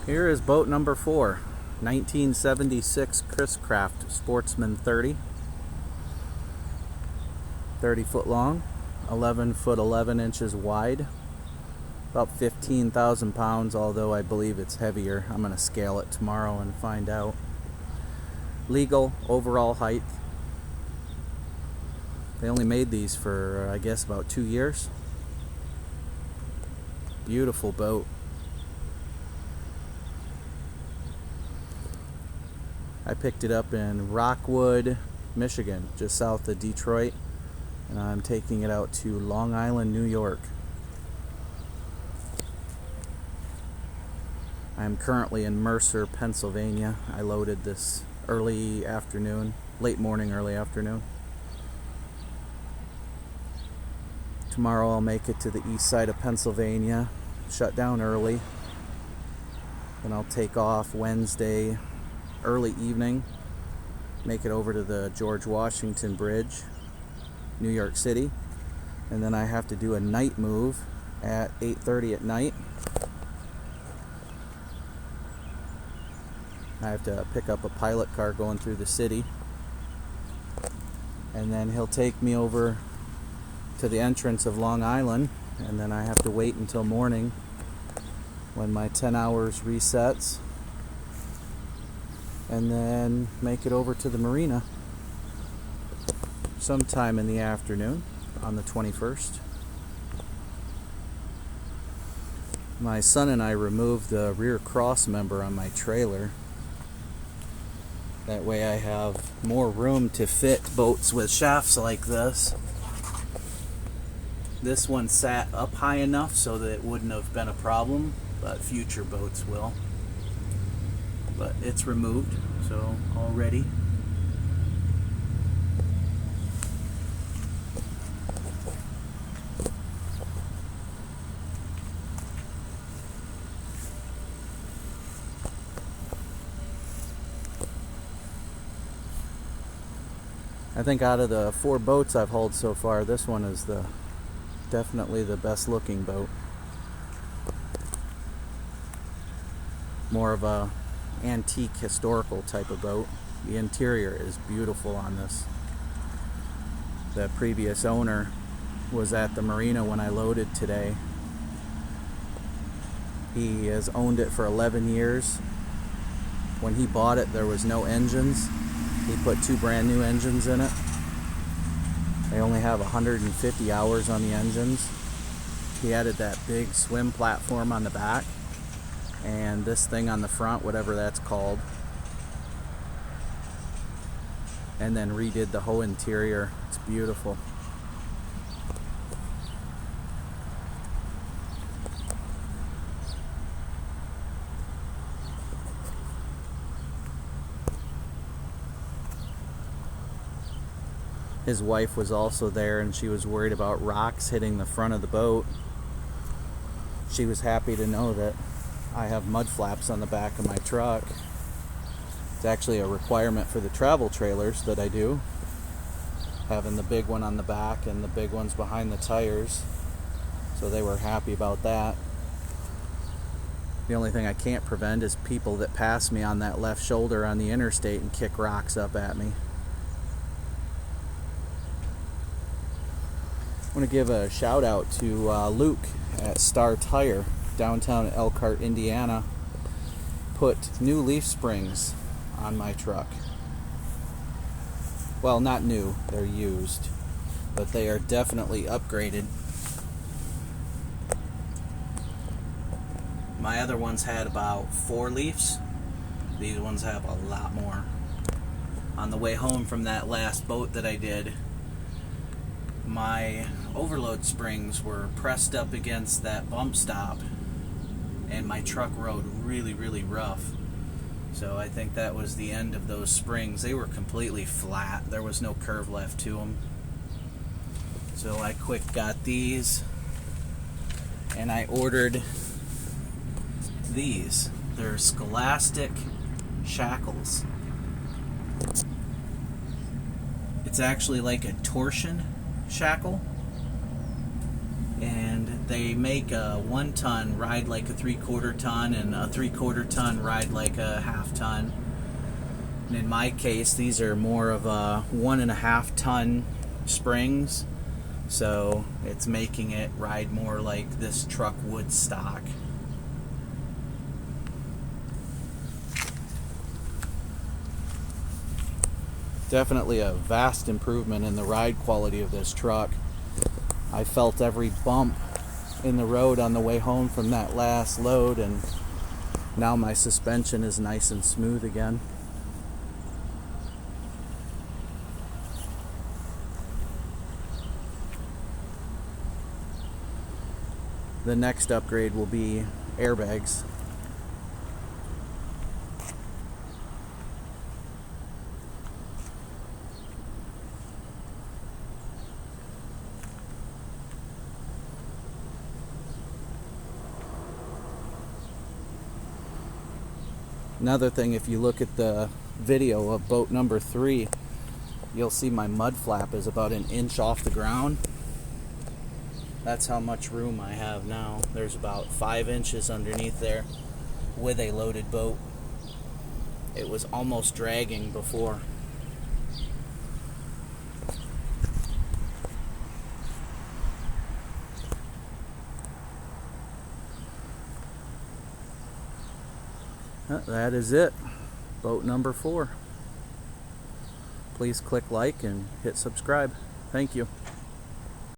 Here is boat number 4, 1976 Chris-Craft Sportsman 30 foot long, 11 foot 11 inches wide, about 15,000 pounds, although I believe it's heavier. I'm going to scale it tomorrow and find out. Legal overall height. They only made these for, I guess, about 2 years. Beautiful boat. I picked it up in Rockwood, Michigan, just south of Detroit, and I'm taking it out to Long Island, New York. I'm currently in Mercer, Pennsylvania. I loaded this early afternoon, late morning, early afternoon. Tomorrow I'll make it to the east side of Pennsylvania, shut down early. Then I'll take off Wednesday early evening, make it over to the George Washington Bridge, New York City, and then I have to do a night move at 8:30 at night. I have to pick up a pilot car going through the city, and then he'll take me over to the entrance of Long Island, and then I have to wait until morning when my 10 hours resets, and then make it over to the marina sometime in the afternoon on the 21st. My son and I removed the rear cross member on my trailer. That way I have more room to fit boats with shafts like this. This one sat up high enough so that it wouldn't have been a problem, but future boats will. But it's removed, so all ready. I think out of the 4 boats I've hauled so far, this one is definitely the best looking boat. More of a antique historical type of boat. The interior is beautiful on this. The previous owner was at the marina when I loaded today. He has owned it for 11 years. When he bought it, there was no engines. He put 2 brand new engines in it. They only have 150 hours on the engines. He added that big swim platform on the back and this thing on the front, whatever that's called, and then redid the whole interior. It's beautiful. His wife was also there, and she was worried about rocks hitting the front of the boat. She was happy to know that I have mud flaps on the back of my truck. It's actually a requirement for the travel trailers that I do, having the big one on the back and the big ones behind the tires. So they were happy about that. The only thing I can't prevent is people that pass me on that left shoulder on the interstate and kick rocks up at me. I want to give a shout out to Luke at Star Tire, downtown Elkhart, Indiana. Put new leaf springs on my truck. Well, not new, they're used, but they are definitely upgraded. My other ones had about 4 leaves. These ones have a lot more. On the way home from that last boat that I did, my overload springs were pressed up against that bump stop, and my truck rode really, really rough. So I think that was the end of those springs. They were completely flat. There was no curve left to them. So I quick got these, and I ordered these. They're Scholastic shackles. It's actually like a torsion shackle, and They make a 1 ton ride like a 3/4 ton and a 3/4 ton ride like a 1/2 ton. And in my case, these are more of a 1.5 ton springs, so it's making it ride more like this truck would stock. Definitely a vast improvement in the ride quality of this truck. I felt every bump in the road on the way home from that last load, and now my suspension is nice and smooth again. The next upgrade will be airbags. Another thing, if you look at the video of boat number 3, you'll see my mud flap is about 1 inch off the ground. That's how much room I have now. There's about 5 inches underneath there with a loaded boat. It was almost dragging before. That is it. Boat number 4. Please click like and hit subscribe. Thank you.